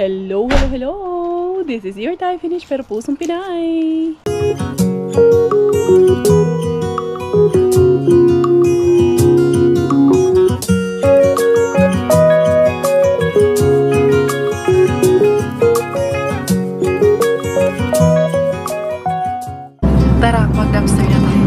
Hello, hello, hello! This is your Thai finish pero pusong Pinay! Tara, mag-dumpster na tayo.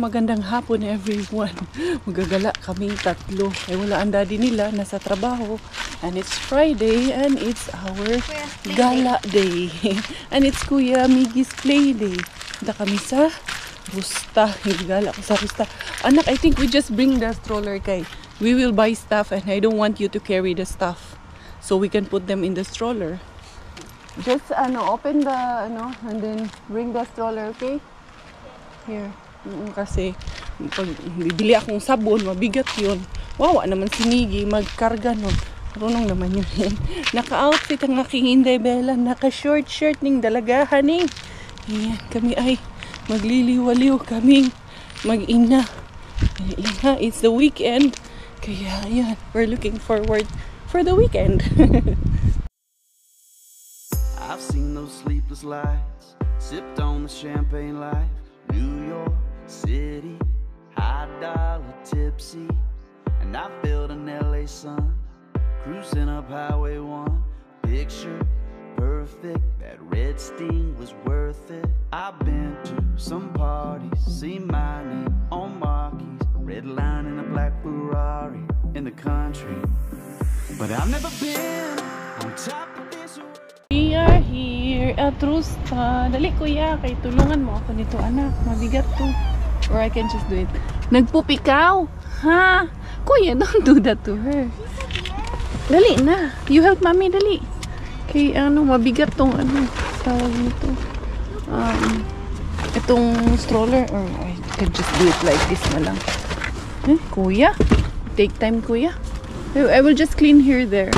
Magandang hapon everyone. Magagala kaming tatlo. Ay wala ang daddy nila, nasa trabaho. And it's Friday and it's our gala day. And it's Kuya Miggy's play day. Punta kami sa Rusta. Gala ko sa Rusta. Anak, I think we just bring the stroller kay. We will buy stuff and I don't want you to carry the stuff. So we can put them in the stroller. Just open the and then bring the stroller, okay? Here. Kasi pag bibili akong sabon, mabigat yun. Wawa naman si Miggy magkarga nun. Marunong naman yun. Naka-outfit ang aking Inday Bella. Naka-short shirt ning dalagahan eh. Ayan, kami ay magliliwaliw kaming mag-ina. It's the weekend. Kaya ayan, we're looking forward for the weekend. I've seen those sleepless nights, sipped on the champagne life. New York City, high dollar tipsy, and I felt an LA sun, cruising up Highway 1, picture perfect, that red Sting was worth it. I've been to some parties, seen my name on marquees, red line in a black Ferrari, in the country, but I've never been on top of this. We are here at Rusta. Dali kuya, kay tulungan mo ako nito anak. Mabigat to. Or I can just do it. Nagpupikaw? Ha? Kuya, don't do that to her. Dali na. You help mommy, dali. Kay mabigat tong tawag nito. Itong stroller. Or I can just do it like this na lang. Kuya? Take time kuya. I will just clean here there.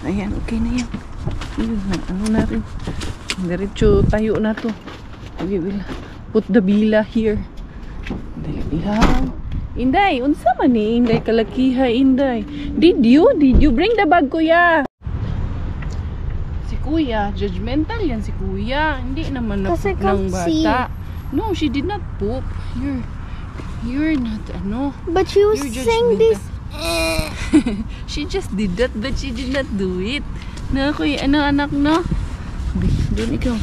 Ayan, okay na yan. Na rin. Diretso tayo na to. We will put the bila here. Dali lang. Inday, unsa man ni Inday kalakiha Inday? Did you bring the bag kuya? Si kuya, judgmental yan si kuya. Hindi naman na-poop ng bata. No, she did not poop. You're not But she was saying this. She just did that but she did not do it. Na kuya, anak no? Doon ikaw.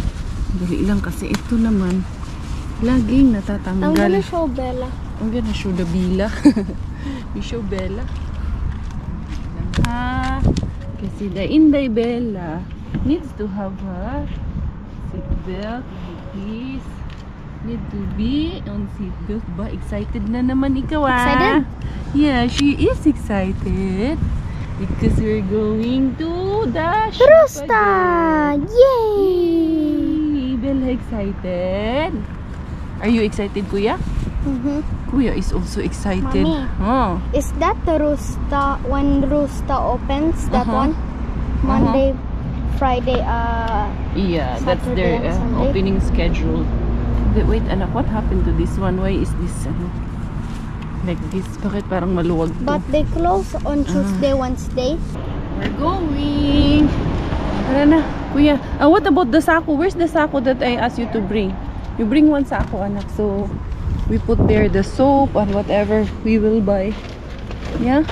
Dali lang kasi ito naman laging natatanggal. I'm gonna show Bella. I'm gonna show the Bila. We show Bella. Kasi the Inday Bella needs to have her seatbelt like this. Need to be on seatbelt ba? Excited na naman ikaw Excited? Yeah, she is excited. Because we're going to the Rusta! Yay! Bella excited? Are you excited, Kuya? Kuya is also excited. Mommy, is that the Rusta, when Rusta opens, that one? Monday, Friday, yeah, Saturday that's their opening schedule. Wait, anak, what happened to this one? Why is this like this? Bakit parang maluwag to? But they close on Tuesday, Wednesday. We're going. Tara na, Kuya. What about the sako? Where's the sako that I asked you to bring? You bring one sako, anak. So, we put there the soap and whatever we will buy. Yeah?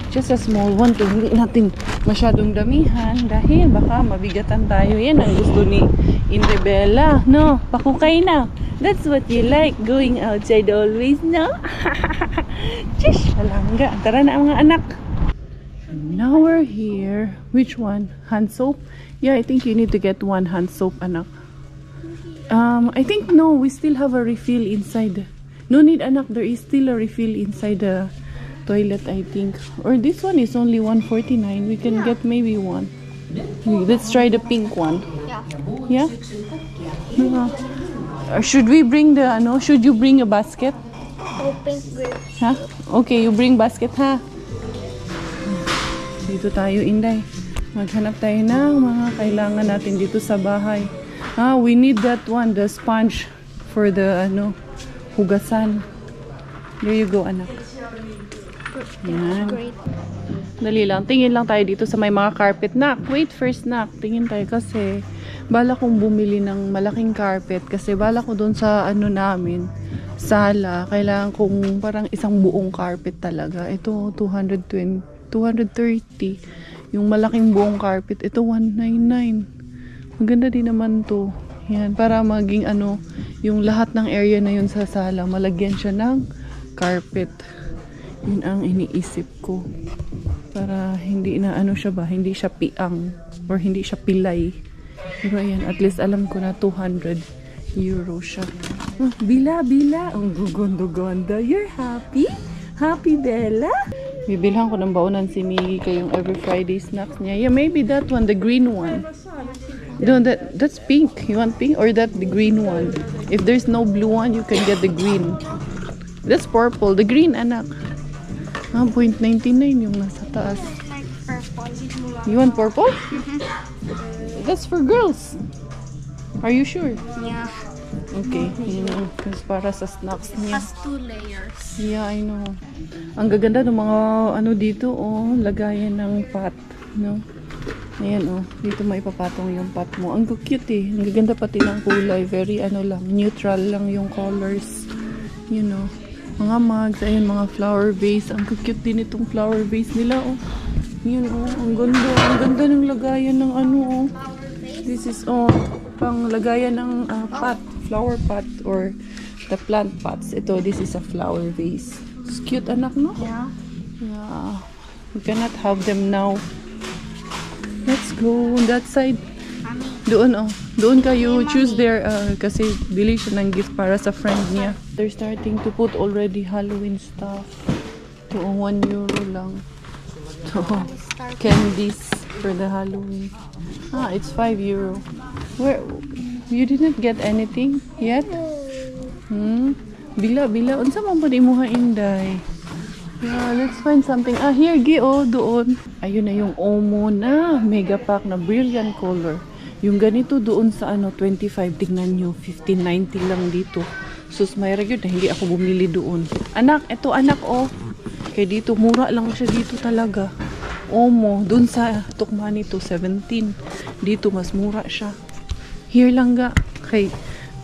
Just a small one to hindi natin masyadong damihan dahil baka mabigatan tayo. Yan ang gusto ni Inday Bella. No? Pakukay na. That's what you like, going outside always, no? Chish, palangga. Tara na mga anak. Now we're here. Which one? Hand soap? Yeah, I think you need to get one hand soap, anak. I think no, we still have a refill inside. No need, anak. There is still a refill inside the toilet, I think. Or this one is only $1.49. We can get maybe one. Let's try the pink one. Yeah? Should we bring the should you bring a basket? Open grip. Ha? Okay, you bring basket ha. Dito tayo, Inday. Maghanap tayo ng mga kailangan natin dito sa bahay. We need that one, the sponge for the hugasan. There you go, anak. Yan. Great. Dali lang. Tingin lang tayo dito sa may mga carpet. Nak, wait first, nak. Tingin tayo kasi bala kong bumili ng malaking carpet kasi bala ko doon sa namin, sala. Kailangan kong parang isang buong carpet talaga. Ito, 230. Yung malaking buong carpet, ito 199. Maganda din naman to. Yan, para maging yung lahat ng area na yun sa sala, malagyan siya ng carpet. Yun ang iniisip ko. Para hindi na siya ba, hindi siya piang or hindi siya pilay. Pero ayan, at least alam ko na 200 euro siya. Bila. Ang gugondo-gondo. You're happy? Happy, Bella? Bibilhan ko ng baonan si Miggy kayong every Friday snacks niya. Yeah, maybe that one, the green one. No, that's pink. You want pink or that the green one? If there's no blue one, you can get the green. That's purple. The green, anak. 0.99 yung nasa taas. Like purple. You want purple? That's for girls. Are you sure? Yeah. Okay. Kasi para sa snacks niya. Has 2 layers. Yeah, I know. Ang gaganda ng mga dito, lagayan ng pot, no? Ayan, dito may papatong yung pot mo. Ang cute eh. Ang gaganda pati ng kulay. Very lang, neutral lang yung colors. You know. Mga mugs, ayun, mga flower vase. Ang cute din itong flower vase nila, Yun, ang ganda. Ang ganda ng lagayan ng This is, pang lagayan ng pot. Flower pot or the plant pots. Ito, this is a flower vase. It's cute, anak, no? Yeah. Yeah. We cannot have them now. Let's go on that side. Doon, Doon kayo choose there kasi bili siya ng gift para sa friend niya. They're starting to put already Halloween stuff. Ito, 1 euro lang. Ito, candies for the Halloween. It's 5 euro. Where? You didn't get anything yet? Bila. Unsa man po di mo Inday? Yeah, let's find something. Here, doon. Ayun na yung Omo na mega pack na brilliant color. Yung ganito doon sa 25, tingnan nyo, 15.90 lang dito. Sus, may yun na hindi ako bumili doon. Anak, ito anak, kaya dito, mura lang siya dito talaga. Omo, doon sa tukma nito, 17. Dito, mas mura siya. Here lang ga. Kay,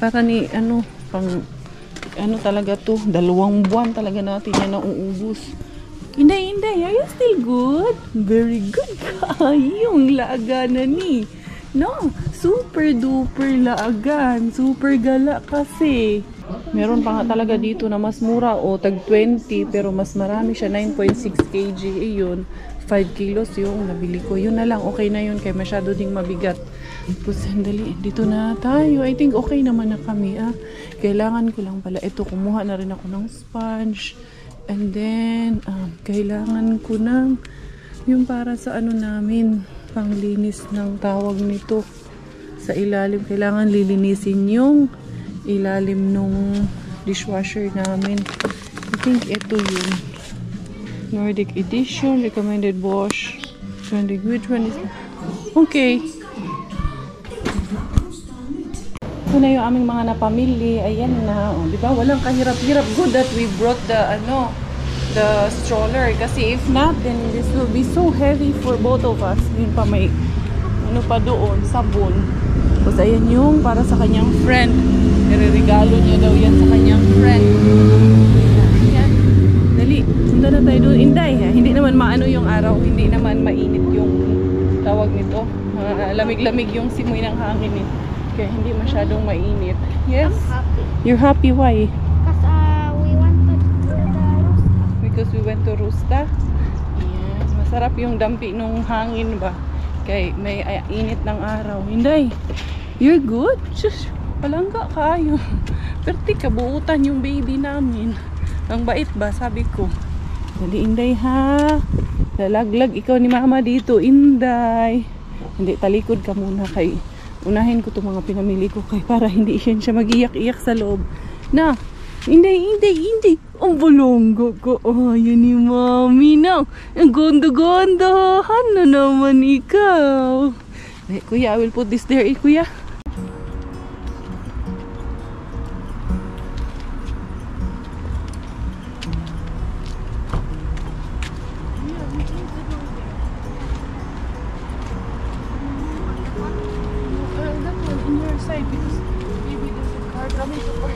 para ni, pang, talaga to, 2 buwan talaga natin yan na uubos. Inday, are you still good? Very good ka. Yung laaga na ni. No, super duper laagan. Super gala kasi. Meron pa nga talaga dito na mas mura tag 20 pero mas marami siya, 9.6 kg. Yun, 5 kilos yung nabili ko. Yun na lang, okay na yun kaya masyado ding mabigat. Tapos sandali, dito na tayo. I think okay naman na kami. Kailangan ko lang pala. Ito, kumuha na rin ako ng sponge. And then, kailangan ko ng yung para sa namin, panglinis ng tawag nito. Sa ilalim, kailangan lilinisin yung ilalim nung dishwasher namin. I think ito yun. Nordic Edition, recommended wash. Which one is that? Okay. Ito na yung aming mga napamili. Ayan na. Di ba? Walang kahirap-hirap. Good that we brought the stroller. Kasi if not, then this will be so heavy for both of us. Yun pa may pa doon, sabon. Tapos ayan yung para sa kanyang friend. Nire-regalo niya daw yan sa kanyang friend. Ayan. Dali. Punta na tayo doon. Inday, hindi naman maano yung araw. Hindi naman mainit yung tawag nito. Lamig-lamig yung simoy ng hangin eh. Kaya hindi masyadong mainit. Yes? I'm happy. You're happy? Why? Because we went to the Rusta. Because we went to Rusta? Yes. Masarap yung dampi nung hangin ba? Kaya may init ng araw. Hinday, you're good? Shush, palangga kayo. Perti kabuutan yung baby namin. Ang bait ba? Sabi ko. Dali, Inday ha. Lalaglag ikaw ni mama dito, Inday. Hindi, talikod ka muna kay unahin ko itong mga pinamili ko kay para hindi siya mag-iyak-iyak sa loob. Na, Inday. Ang bulonggo ko. Oh, yun ni Mami na. Ang gondo-gondo. Ano naman ikaw? Eh, Kuya, I will put this there, Kuya. That one in your side because maybe there's a car coming to park.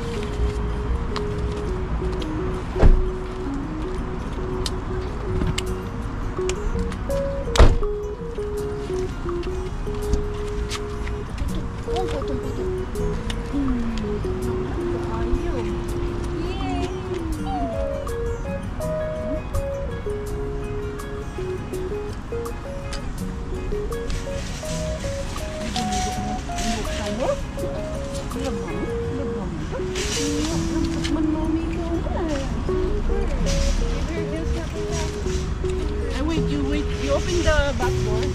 Wait, you open the back door.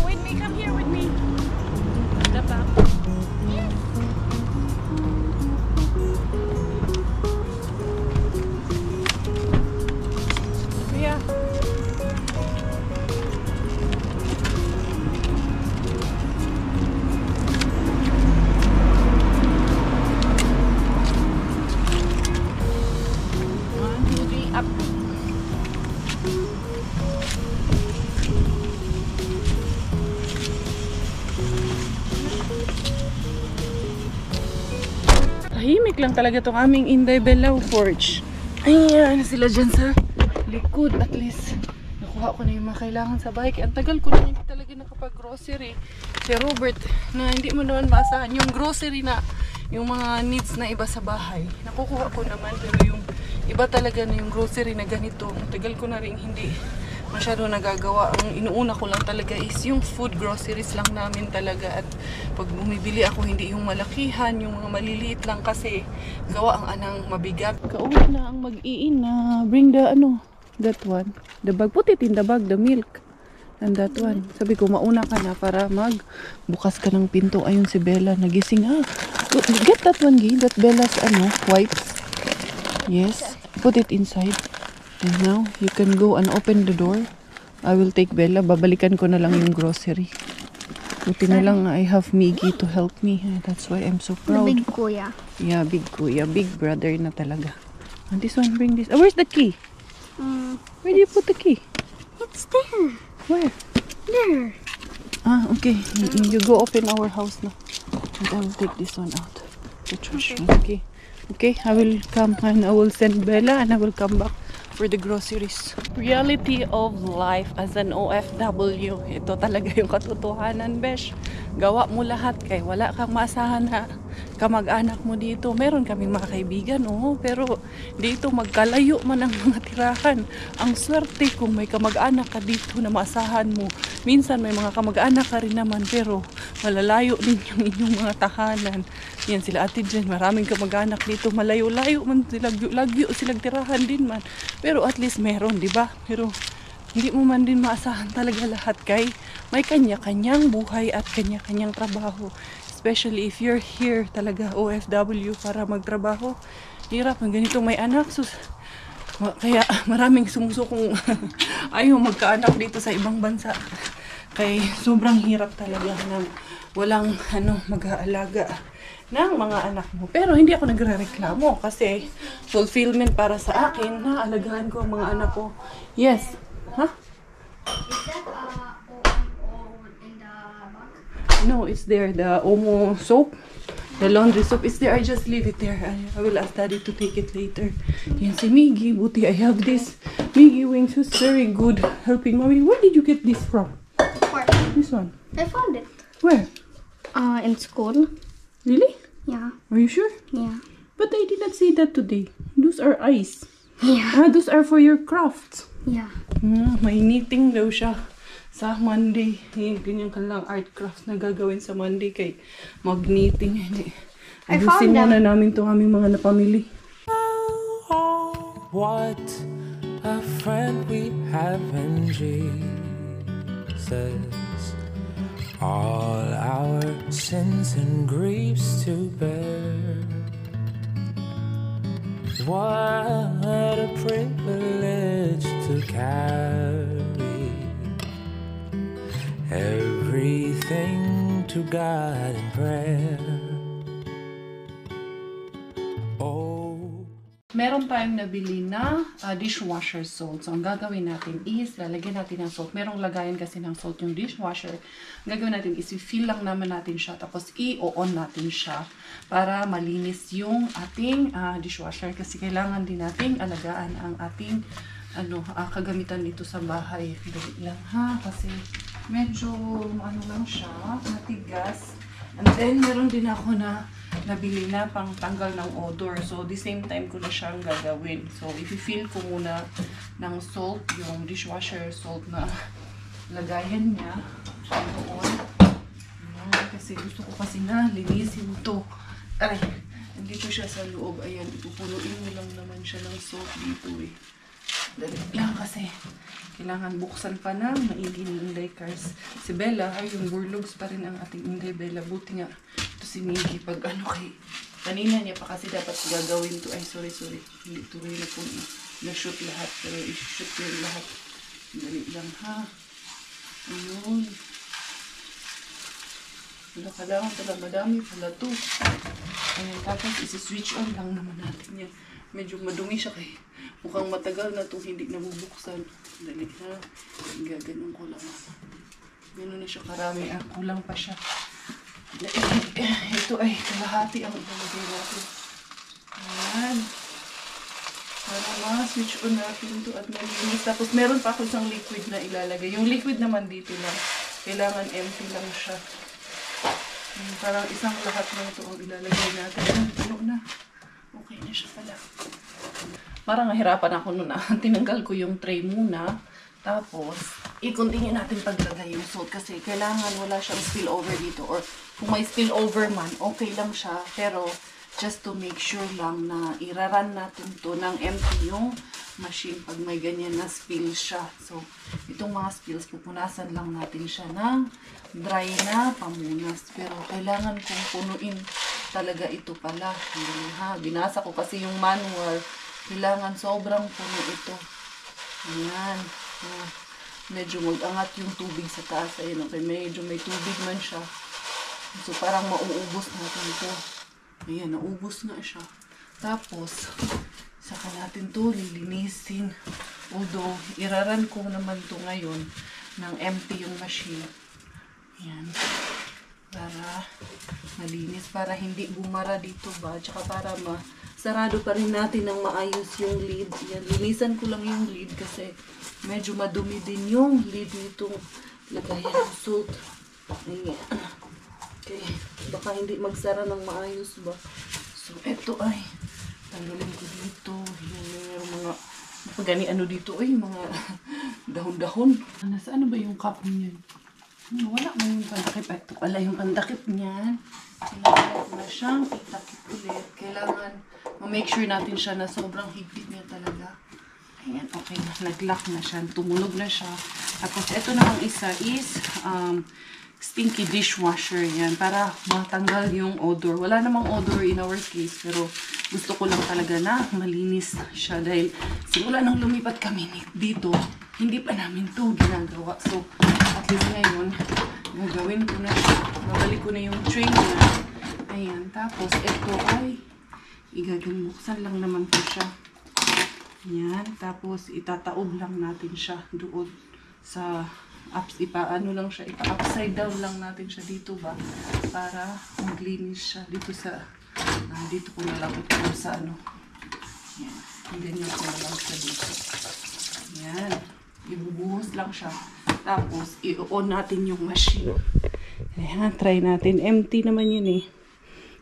With me, come here with me. The back. Yeah. One, two, three, up. Tahimik lang talaga tong aming Inday Bellaw Forge. Ayan sila dyan sa likod. At least nakuha ko na yung mga kailangan sa bike. Ang tagal ko na hindi talaga nakapag-grocery. Si Robert na hindi mo naman maasahan yung grocery na yung mga needs na iba sa bahay. Nakukuha ko naman pero yung iba talaga na yung grocery na ganito. Ang tagal ko na rin hindi masyado nagagawa. Ang inuuna ko lang talaga is yung food groceries lang namin talaga. At pag bumibili ako, hindi yung malakihan, yung mga maliliit lang kasi gawa ang anang mabigat. Kauwi na ang mag-iin na bring the that one. The bag, put it in the bag, the milk. And that one. Sabi ko, mauna ka na para magbukas ka ng pinto. Ayun si Bella, nagising. Get that one, Gay. That Bella's wipes. Yes. Put it inside. And now, you can go and open the door. I will take Bella. Babalikan ko na lang yung grocery. Buti na lang I have Miggy to help me. That's why I'm so proud. The big kuya. Yeah, big kuya. Big brother na talaga. And this one, bring this. Where's the key? Where do you put the key? It's there. Where? There. Okay. You go open our house now. And I will take this one out. The trash one. Okay. Okay, I will come and I will send Bella and I will come back for the groceries. Reality of life as an OFW. Ito talaga yung katotohanan, besh. Gawa mo lahat kay wala kang maasahan na kamag-anak mo dito. Meron kaming mga kaibigan, pero dito magkalayo man ang mga tirahan. Ang swerte kung may kamag-anak ka dito na maasahan mo. Minsan may mga kamag-anak ka rin naman pero malalayo din yung inyong mga tahanan. Yan sila Ate Jen, maraming kamag-anak dito. Malayo-layo man sila, lagyo silang tirahan din man. Pero at least meron, di ba? Pero hindi mo man din maasahan talaga lahat kay may kanya-kanyang buhay at kanya-kanyang trabaho. Especially if you're here talaga OFW para magtrabaho. Hirap ng ganito may anak. Kaya maraming sumusukong ayaw magkaanak dito sa ibang bansa. Kaya sobrang hirap talaga ng walang mag-aalaga ng mga anak mo. Pero hindi ako nagre-reklamo kasi fulfillment para sa akin na alagaan ko ang mga anak ko. Yes. Huh? Is that OMO in the box? No, it's there. The Omo soap. The laundry soap is there. I just leave it there. I will ask Daddy to take it later. Yan si Miggy. Buti I have this Miggy wings who's very good helping Mommy. Where did you get this from? Where? This one. I found it. Where? In school. Really? Yeah. Are you sure? Yeah. But I did not see that today. Those are ice. Yeah. Those are for your crafts. Yeah. May knitting daw siya sa Monday. Ganyan ka lang art craft na gagawin sa Monday kay mag-knitting. I found Ayusin muna them. namin itong aming mga napamili. What a friend we have in Jesus. All our sins and griefs to bear. What a privilege to carry everything to God in prayer. Meron tayong nabili na dishwasher salt. So, ang gagawin natin is, lalagyan natin ng salt. Merong lagayan kasi ng salt yung dishwasher. Ang gagawin natin is, i-fill lang naman natin siya. Tapos, i-on natin siya para malinis yung ating dishwasher. Kasi kailangan din natin alagaan ang ating kagamitan dito sa bahay. Dali lang ha. Kasi medyo lang siya, matigas. And then, meron din ako na nabili na pang tanggal ng odor. So, the same time ko na siyang gagawin. So, i-fill ko muna ng salt, yung dishwasher salt na lagayan niya. Doon. Kasi gusto ko kasi na linisin to. Aray, nandito siya sa loob. Ayan, ipupunuin mo lang naman siya ng salt dito eh. Dali lang kasi kailangan buksan pa ng maigi ng Inday Cars. Si Bella, ay yung burlogs pa rin ang ating Inday Bella. Buti nga ito si Miggy pag kay kanina niya pa kasi dapat gagawin to. Ay sorry, hindi tuloy na po na-shoot lahat, pero i-shoot yung lahat. Dali lang ha. Ayun. Kailangan pala madami pala to. Ayan, tapos isi-switch on lang naman natin yan. Medyo madumi siya kay mukhang matagal na ito hindi nabubuksan. Dali na. Gaganon ko lang. Gano'n na siya karami. Kulang pa siya. Ito ay kalahati ang ilalagay natin. Ayan. Para ma-switch on natin ito at malinis. Tapos meron pa ako isang liquid na ilalagay. Yung liquid naman dito lang. Kailangan empty lang siya. Parang isang lahat lang ito ang ilalagay natin. Ano na. Okay na siya pala. Parang nahirapan ako noon. Tinanggal ko yung tray muna. Tapos, i-continue natin paglagay yung salt. Kasi kailangan wala siyang spillover dito. Or kung may spillover man, okay lang siya. Pero, just to make sure lang na iraran natin to ng empty yung machine pag may ganyan na spill siya. So, itong mga spills, pupunasan lang natin siya ng dry na pamunas. Pero, kailangan kong punuin talaga ito pala. Ha? Binasa ko kasi yung manual. Kailangan sobrang puno ito. Ayan. Medyo mag-angat yung tubig sa taas. Ayan. Okay. Medyo may tubig man siya. So, parang mauubos natin ito. Ayan. Naubos nga siya. Tapos, saka natin to lilinisin. Although, iraran ko naman to ngayon ng empty yung machine. Ayan. Para malinis, para hindi bumara dito ba, tsaka para sarado pa rin natin ng maayos yung lid. Yan, linisan ko lang yung lid kasi medyo madumi din yung lid nito. Lagayan ng salt. Ayan. Okay, baka hindi magsara ng maayos ba. So, eto ay tanggalin ko dito. Yung mga pagani dito ay mga dahon-dahon. Nasaan ba yung cup niyan? Wala man yung pandakip. Ito pala yung pandakip niyan. Kailangan na siyang itakip ulit. Kailangan ma-make sure natin siya na sobrang higpit niya talaga. Ayan, okay na. Nag-lock na siya. Tumunog na siya. Tapos, ito namang isa is stinky dishwasher. Yan. Para matanggal yung odor. Wala namang odor in our case. Pero, gusto ko lang talaga na malinis siya. Dahil, simula nang lumipat kami dito, hindi pa namin to ginagawa. So, at least ngayon, gagawin ko na siya. Babalik ko na yung tray niya. Ayan. Tapos, ito ay buksan lang naman po siya. Ayan. Tapos, itataob lang natin siya doon sa ipa-upside down lang natin siya dito ba? Para maglinis siya dito sa dito ko na lang ito sa Ayan. Ganyan ko na lang siya dito. Ayan. Ibubuhos lang siya. Tapos, i-on natin yung machine. Ayan, try natin. Empty naman yun eh.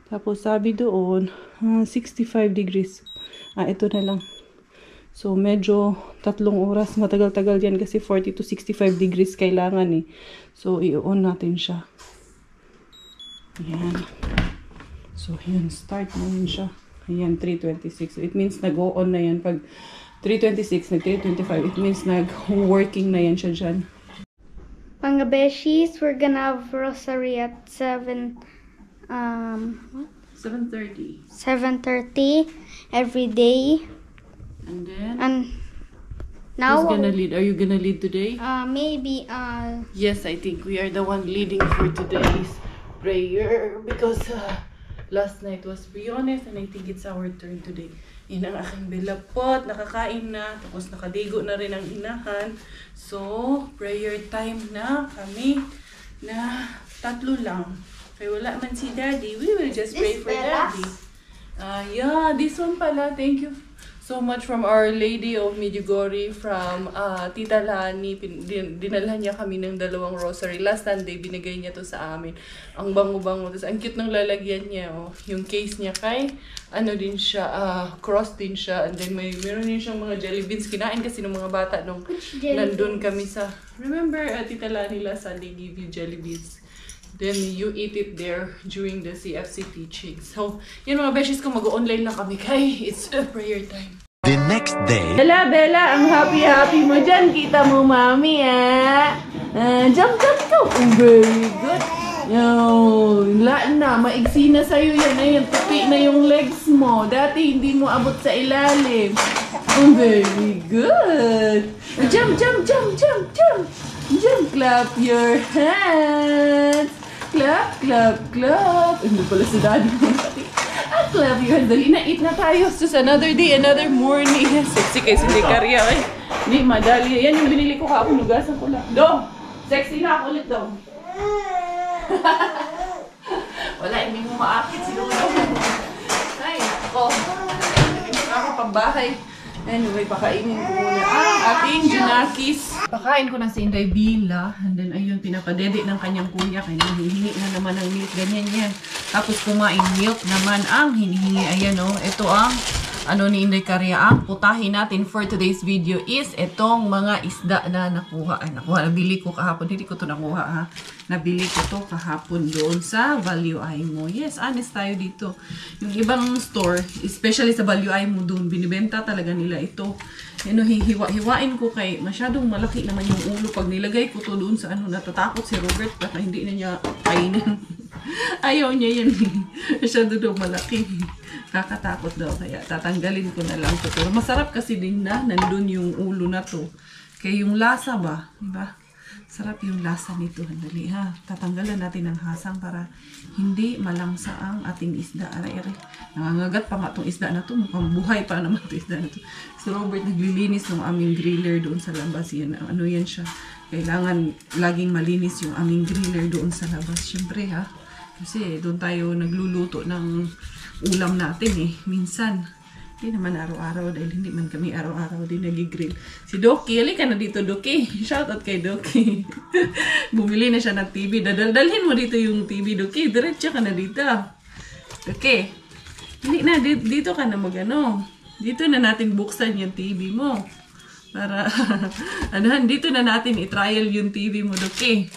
Tapos, sabi doon, 65 degrees. Ito na lang. So, medyo 3 oras. Matagal-tagal yan kasi 40 to 65 degrees kailangan eh. So, i-on natin siya. Ayan. So, ayan. Start na yun siya. Ayan, 3:26. So, it means nag-on na yan. Pag 3:26, nag-3:25, it means nag-working na yan siya dyan. Mga beshies, we're gonna have rosary at 7:30 every day. And then, now who's gonna lead? Are you gonna lead today? maybe Yes, I think we are the one leading for today's prayer because last night was Briones and I think it's our turn today. Yun ang aking bilapot, nakakain na, tapos nakadigo na rin ang inahan. So, prayer time na kami na 3 lang. Kaya wala man si Daddy, we will just pray for Daddy. Yeah, this one pala, thank you so much from Our Lady of Medjugorje, from Tita Lani. Dinalhan niya kami ng 2 rosary. Last Sunday, binigay niya to sa amin. Ang bango-bango. Tapos, ang cute ng lalagyan niya. Oh. Yung case niya kay, ano din siya, cross din siya. And then, meron din siyang mga jelly beans. Kinain kasi ng mga bata nung nandun kami sa, remember, Tita Lani last Sunday gave you jelly beans. Then, you eat it there during the CFC teaching. So, yun mga beshes ko, mag-online lang kami kay it's prayer time. The next day. Bella, Bella, ang happy-happy mo dyan. Kita mo, mami, jump, jump, jump. Oh, very good. Na, maigsi na sa'yo yan. Ayan, tupi na yung legs mo. Dati, hindi mo abot sa ilalim. Oh, very good. Jump, jump, jump, jump, jump. Jump, clap your hands. Clap, clap, clap. Hindi pala si Daddy. Clap your hands. Dali na, eat na tayo. Just another day, another morning. Sexy kasi hindi karya eh. Hindi, madali. Yan yung binili ko kahapon. Nugasan ko lang. Dong! Sexy na ako ulit, Dong. Wala, hindi mo maakit. Sino ko ay, ako. Hindi mo ako pambahay. Anyway, pakainin ko muna ang ating junakis. Pakain ko na si Inday Bila. And then, ayun, pinapadede ng kanyang kuya. Kaya hinihingi na naman ng milk. Ganyan yan. Tapos, kumain milk naman ang hinihingi. Ayan, oh. Ito ang, ano ni Inday Karya. Ang putahin natin for today's video is itong mga isda na nakuha. Ay, nakuha. Nabili ko kahapon. Hindi ko ito nakuha, ha. Nabili ko to kahapon doon sa Value Aimo. Yes, honest tayo dito. Yung ibang store, especially sa Value Aimo doon, binibenta talaga nila ito. Ano, hiwa-hiwain ko kay masyadong malaki naman yung ulo. Pag nilagay ko to doon sa ano, natatakot si Robert baka hindi na niya kainin. Ayaw niya yan. Masyado daw malaki. Kakatakot daw. Kaya tatanggalin ko na lang to. Pero masarap kasi din na nandun yung ulo na to. Kaya yung lasa ba? Diba? Sarap yung lasa nito. Handali ha. Tatanggalan natin ang hasang para hindi malangsa ang ating isda. Aray-aray. Nangangagat pa nga itong isda na to. Mukhang buhay pa naman itong isda na to. Si Robert naglilinis ng aming griller doon sa labas. Yan, ano yan siya. Kailangan laging malinis yung aming griller doon sa labas. Siyempre ha. Kasi doon tayo nagluluto ng ulam natin eh. Minsan. Hindi naman araw-araw dahil hindi man kami araw-araw din nag-grill. Si Doki, halika na dito Doki. Shoutout kay Doki. Bumili na siya ng TV. Dalhin mo dito yung TV Doki. Diretso ka na dito. Doki. Hindi na, dito ka na magano. Dito na natin buksan yung TV mo. Para, dito na natin i-trial yung TV mo Doki.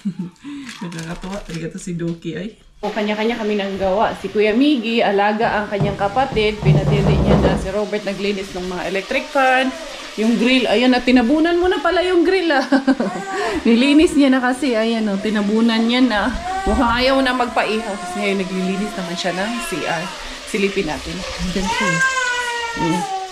Nakakatawa talaga to si Doki ay. O kanya-kanya kami nang gawa. Si Kuya Miggy, alaga ang kanyang kapatid. Pinatindi niya na si Robert naglinis ng mga electric fan. Yung grill, ayan na, tinabunan mo na pala yung grill ah. Nilinis niya na kasi, ayan o, tinabunan niya na. Mukhang ayaw na magpaihaw. Kasi ngayon naglilinis naman siya ng CR. Silipin natin. Nandyan siya.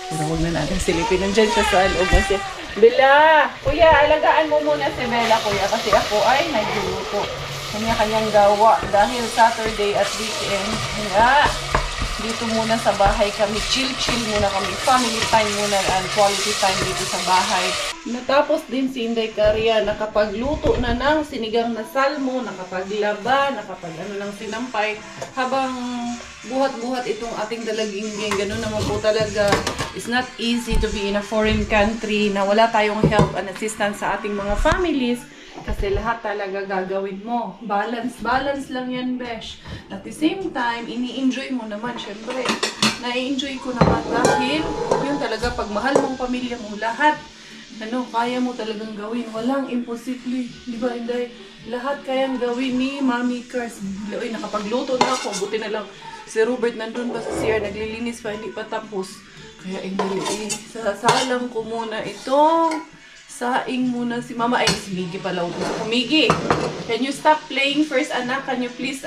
Pero huwag na natin silipin. Nandyan siya sa loob. Kasi, Bella! Kuya, alagaan mo muna si Bella, kuya. Kasi ako ay nagluluto. Kanya-kanyang gawa dahil Saturday at weekend. Kaya, dito muna sa bahay kami. Chill-chill muna kami. Family time muna and quality time dito sa bahay. Natapos din si Inday Karya. Nakapagluto na ng sinigang na salmo. Nakapaglaba. Nakapag-ano ng sinampay. Habang buhat-buhat itong ating dalagingging. Ganun naman po talaga. It's not easy to be in a foreign country na wala tayong help and assistance sa ating mga families. Kasi lahat talaga gagawin mo. Balance lang yan, besh. At the same time, ini-enjoy mo naman, syempre. na-enjoy ko naman dahil yun talaga, pag mahal mong pamilya mo, lahat, kaya mo talagang gawin. Walang imposible. Di ba, Inday? Lahat kayang gawin ni Mami Cars. Uy, nakapagluto na ako. Buti na lang si Robert nandun pa sa CR, naglilinis pa, hindi pa tapos. Kaya Inday, sasalang ko muna itong saing muna si Mama. Ay, si Miggy pala. Miggy, can you stop playing first, anak? Can you please,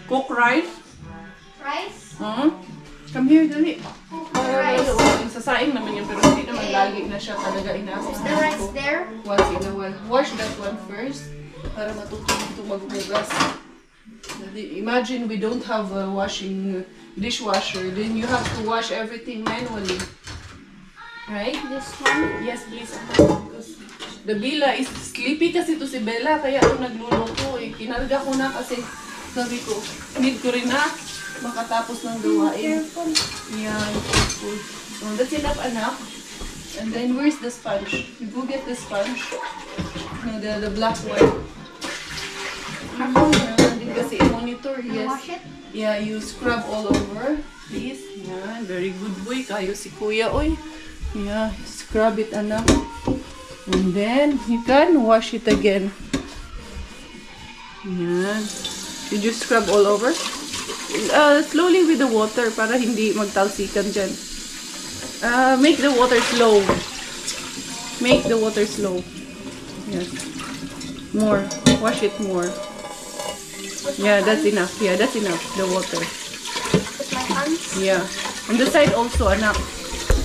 cook rice? Rice? Come here, dali. Rice. Sasaing naman yun, pero hindi naman lagi na siya talaga inaasam. Is the rice there? Once in a while. Wash that one first para matuto ito maghugas. Imagine we don't have a dishwasher, then you have to wash everything manually. Right? This one? Yes, please. Because the Bella is sleepy kasi to si Bella, kaya ako nagluluto eh. Kinarga ko na kasi sabi ko, need ko rin na makatapos ng gawain. Yeah, careful. So, that's enough, anak. And then, where's the sponge? You go get the sponge. No, the black one. Nandun kasi monitor, yes. Wash it? Yeah, you scrub all over. Please. Yan, very good boy. Kayo si Kuya, oy. Yeah, scrub it, anak. And then, you can wash it again. Yan. You just scrub all over. Slowly with the water para hindi magtalsikan dyan. Make the water slow. Make the water slow. Yes. More. Wash it more. Yeah, that's enough. Yeah, that's enough. The water. With my hands? Yeah. On the side also, anak.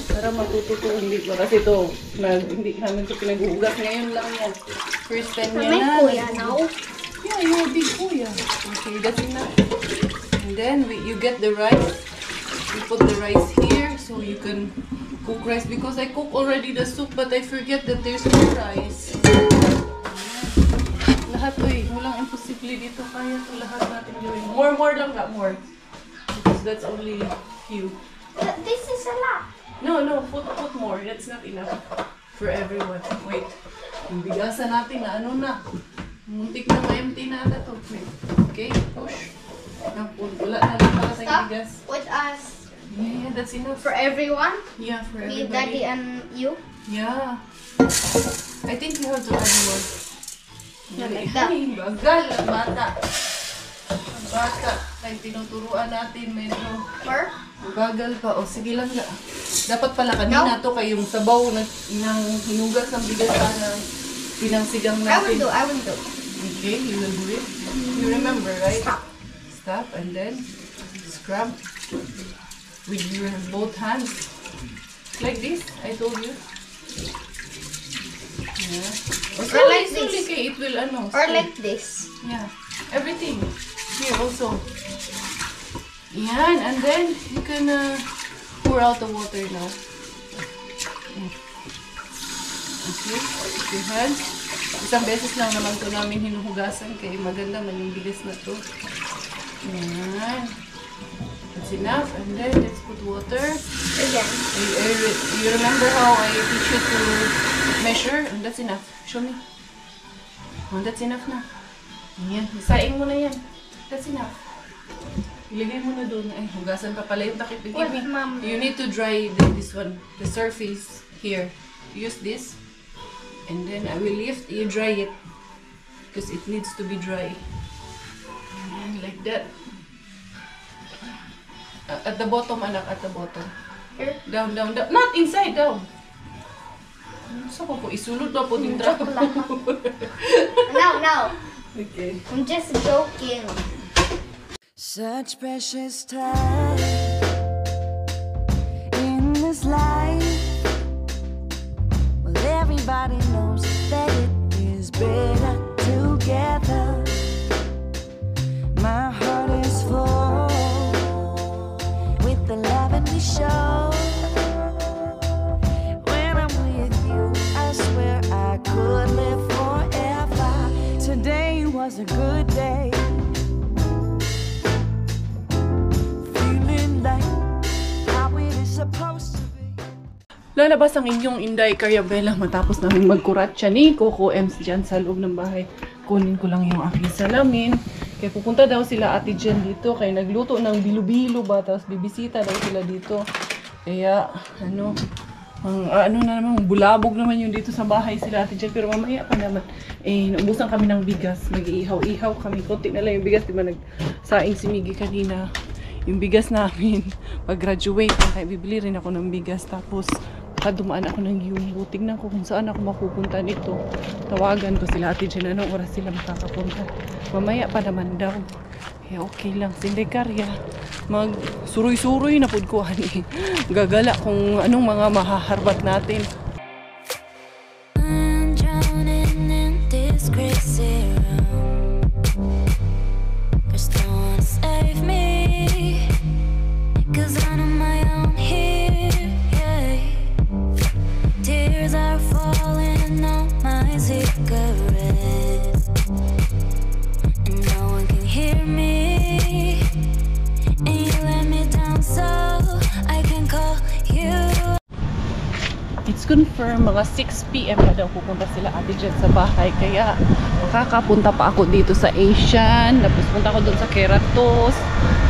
Para matututo. Hindi ba? Kasi ito, hindi namin ito pinag-uugas. Ngayon lang yan. First time For yan my na. kuya now? Yeah, you're a big kuya. Okay, that's enough. And then you get the rice. You put the rice here so you can cook rice. Because I cook already the soup but I forget that there's no rice. Lahat to eh. Walang imposible dito. Kaya ito lahat natin gawin. More lang ka. More. Because that's only few. This is a lot. No, put more. That's not enough for everyone. Wait. Yung bigasan natin na ano na. Muntik na ma-empty na ata to. Wait. Okay, push. Wala na lang para sa Stop bigas. with us. Yeah, that's enough. For everyone? Yeah, for Me, everybody. Daddy, and you? Yeah. I think you have to add more. Yeah, like that. Ay, bagal ang bata. Ang bata. Kaya tinuturuan natin medyo. Or? Bagal pa. O, sige lang nga. Dapat pala kanina to kayong sabaw ng hinugas ng bigas na pinangsigang natin. I will do. Okay, you will do it. You remember, right? Stop and then scrub with your both hands. Like this, I told you. Yeah. Or like this. Okay, it will Or stay. like this. Yeah. Everything. Here also. Yan, and then you can pour out the water now. Okay, with your hands. Isang beses lang naman ito namin hinuhugasan kaya maganda man yung bilis na to. Yan. That's enough. And then let's put water. Again. You remember how I teach you to measure? And that's enough. Show me. Oh, that's enough na. Yan. Isaing mo na yan. That's enough. Ilagay mo na doon. Ay, hugasan pa pala yung takip. What, Mom? You need to dry this one. The surface here. Use this. And then I will lift. You dry it. Because it needs to be dry. And like that. At the bottom, anak. At the bottom. Here. Down. Not inside, down. Saan ko po? Isulot na po din trapo. No. Okay. I'm just joking. Such precious time in this life. Well, everybody knows that it is better together. My heart is full with the love and we show. When I'm with you, I swear I could live forever. Today was a good day. Lalabas ang inyong Inday Cariabella matapos namin magkurat siya ni Coco Ems dyan sa loob ng bahay. Kunin ko lang yung aking salamin. Kaya pupunta daw sila Ate Jen dito. Kaya nagluto ng bilo-bilo ba. Tapos bibisita daw sila dito. Kaya, ano na naman, bulabog naman yung dito sa bahay sila Ate Jen. Pero mamaya pa naman, naubusan kami ng bigas. Mag-iihaw-ihaw kami. Konti na lang yung bigas. Diba nagsaing si Miggy kanina. Yung bigas namin, pag-graduate, kaya bibili rin ako ng bigas. Tapos, dumaan ako ng Yumbo. Tingnan ko kung saan ako mapupunta nito. Tawagan ko sila Ate Jen. Anong oras sila makakapunta? Mamaya pa naman daw. Kaya okay lang. Sindi karya. Mag-suroy-suroy na pud ko. Gagala kung anong mga mahaharbat natin. I'm drowning in this crazy room. There's no one to save me, 'cause I'm on my own here, yeah. Tears are falling on my cigarette, and no one can hear me, and you let me down so I can call you. It's confirmed, mga 6 PM na daw pupunta sila Ate Jen sa bahay. Kaya makakapunta pa ako dito sa Asian. Tapos punta ako doon sa Keratos.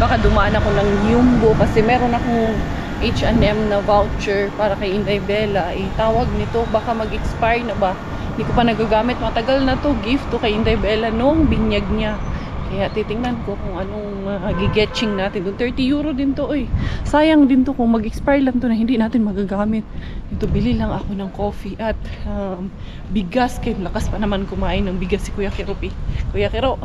Baka dumaan ako ng Yumbo kasi meron akong H&M na voucher para kay Inday Bella. Tawag nito, baka mag-expire na ba? Hindi ko pa nagagamit. Matagal na to. Gift to kay Inday Bella nung binyag niya. Kaya titingnan ko kung anong gigetching natin. Doon 30 euro din to. Oy. Sayang din to kung mag-expire lang to na hindi natin magagamit. Ito, bili lang ako ng coffee at bigas. Kaya lakas pa naman kumain ng bigas si Kuya Kero. Kuya Kero,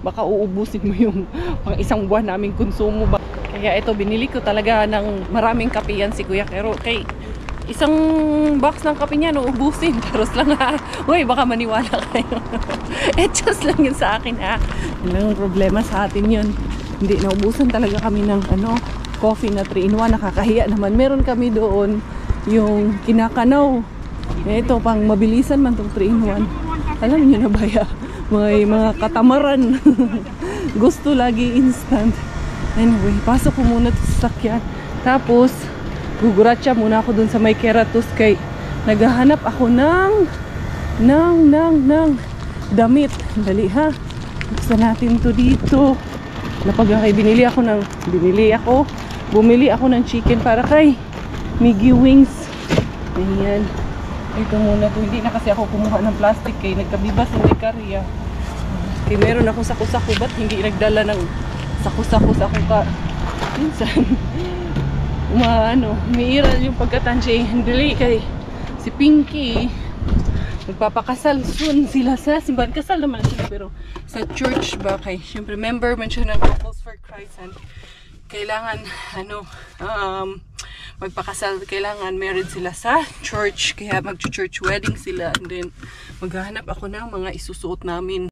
baka uubusin mo yung pang isang buwan naming konsumo ba. Kaya ito, binili ko talaga ng maraming kape yan si Kuya Kero. Kay isang box ng kape niya, uubusin. Taros lang ha. Uy, baka maniwala kayo. Just lang yun sa akin ha. Walang problema sa atin yun. Hindi, naubusan talaga kami ng coffee na 3-in-1. Nakakahiya naman. Meron kami doon yung kinakanaw. Ito, pang mabilisan man tong 3-in-1. Alam niyo na ba ya? May mga katamaran. Gusto lagi instant. Anyway, pasok ko muna sa sakyan. Tapos, guguratsa muna ako dun sa may Keratos kay naghahanap ako ng damit. Dali ha. Buksan natin to dito. Bumili ako ng chicken para kay Miggy Wings. Ayan. Ito muna to. Hindi na kasi ako kumuha ng plastic kay nagkabibas hindi karya. Kaya meron akong saku-saku. Ba't hindi nagdala ng saku-saku sa kuka? Minsan umiiral yung pagkatansya. Dali kay si Pinky magpapakasal soon sila sa simbahan. Kasal naman sila pero sa church ba kay syempre member man siya ng Couples for Christ and kailangan magpakasal, kailangan married sila sa church kaya mag-church wedding sila and then maghahanap ako ng mga isusuot namin.